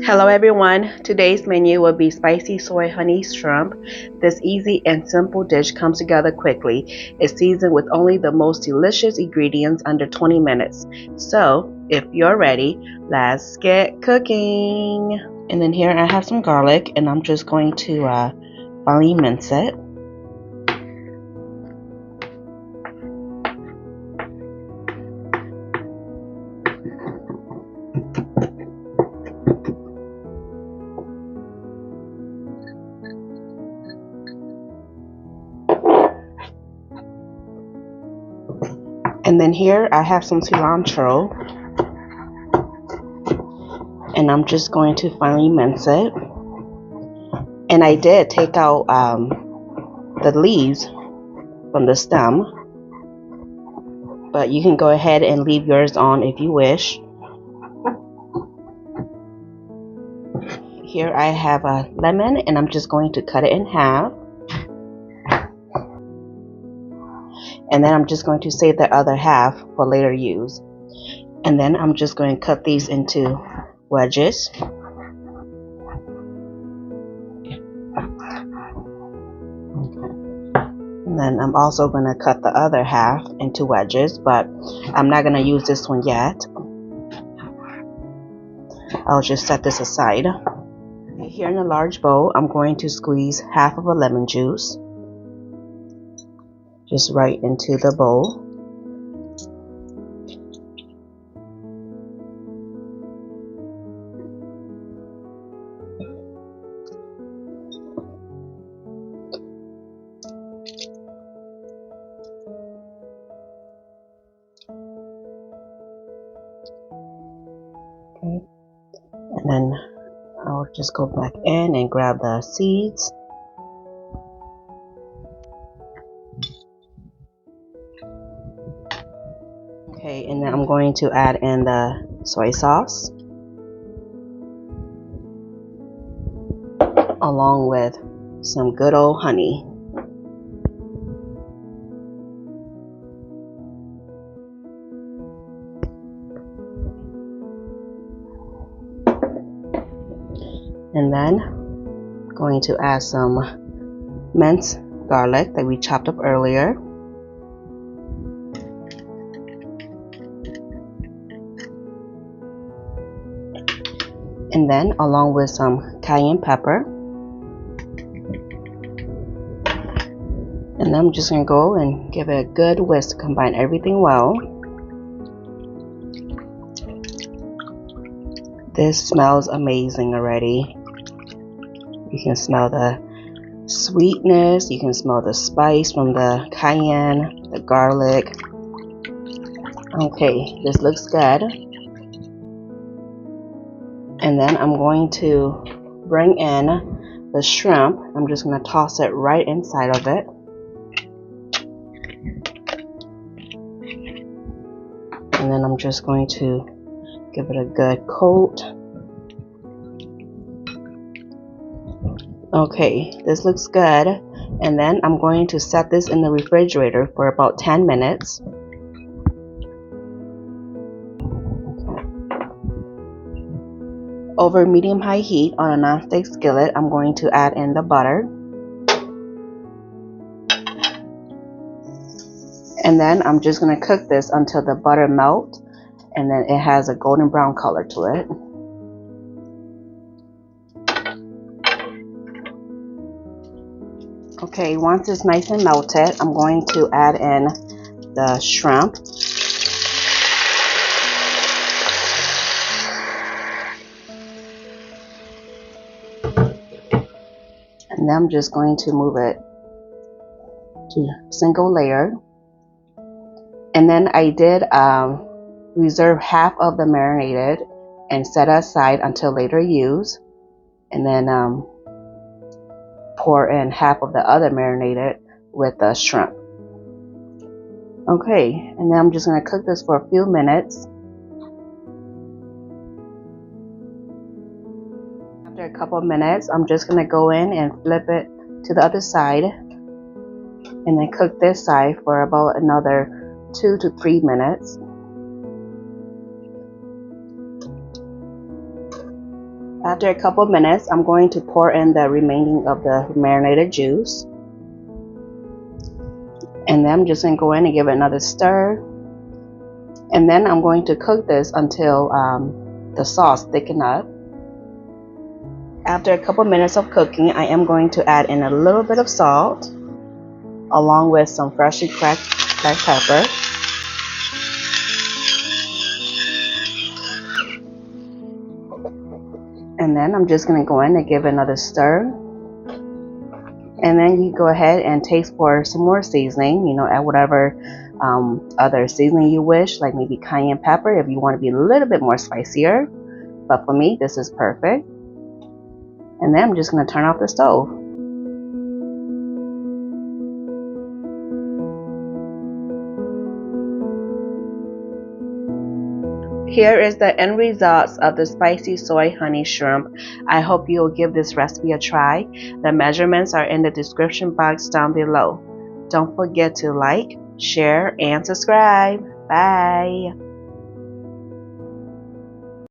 Hello everyone, today's menu will be spicy soy honey shrimp. This easy and simple dish comes together quickly. It's seasoned with only the most delicious ingredients under 20 minutes. So, if you're ready, let's get cooking. And then here I have some garlic and I'm just going to finely mince it. And then here I have some cilantro and I'm just going to finely mince it. And I did take out the leaves from the stem, but you can go ahead and leave yours on if you wish. Here I have a lemon and I'm just going to cut it in half. And then I'm just going to save the other half for later use. And then I'm just going to cut these into wedges. And then I'm also going to cut the other half into wedges, but I'm not going to use this one yet. I'll just set this aside. Here in a large bowl, I'm going to squeeze half of a lemon juice just right into the bowl. Okay. And then I'll just go back in and grab the seeds. Okay, and then I'm going to add in the soy sauce along with some good old honey. And then I'm going to add some minced garlic that we chopped up earlier. And then along with some cayenne pepper. And then I'm just going to go and give it a good whisk to combine everything well. This smells amazing already. You can smell the sweetness, you can smell the spice from the cayenne, the garlic. Okay, this looks good. And then I'm going to bring in the shrimp. I'm just going to toss it right inside of it. And then I'm just going to give it a good coat. Okay, this looks good. And then I'm going to set this in the refrigerator for about 10 minutes. Over medium-high heat on a non-stick skillet, I'm going to add in the butter. And then I'm just going to cook this until the butter melts and then it has a golden brown color to it. Okay, once it's nice and melted, I'm going to add in the shrimp. And then I'm just going to move it to single layer. And then I did reserve half of the marinated and set aside until later use. And then pour in half of the other marinated with the shrimp. Okay, and then I'm just going to cook this for a few minutes. After a couple of minutes, I'm just going to go in and flip it to the other side and then cook this side for about another 2 to 3 minutes. After a couple of minutes, I'm going to pour in the remaining of the marinated juice. And then I'm just going to go in and give it another stir. And then I'm going to cook this until the sauce thicken up. After a couple minutes of cooking, I am going to add in a little bit of salt along with some freshly cracked black pepper. And then I'm just going to go in and give it another stir. And then you go ahead and taste for some more seasoning, add whatever other seasoning you wish, like maybe cayenne pepper if you want to be a little bit more spicier. But for me, this is perfect. And then I'm just going to turn off the stove. Here is the end results of the spicy soy honey shrimp. I hope you'll give this recipe a try. The measurements are in the description box down below. Don't forget to like, share, and subscribe. Bye.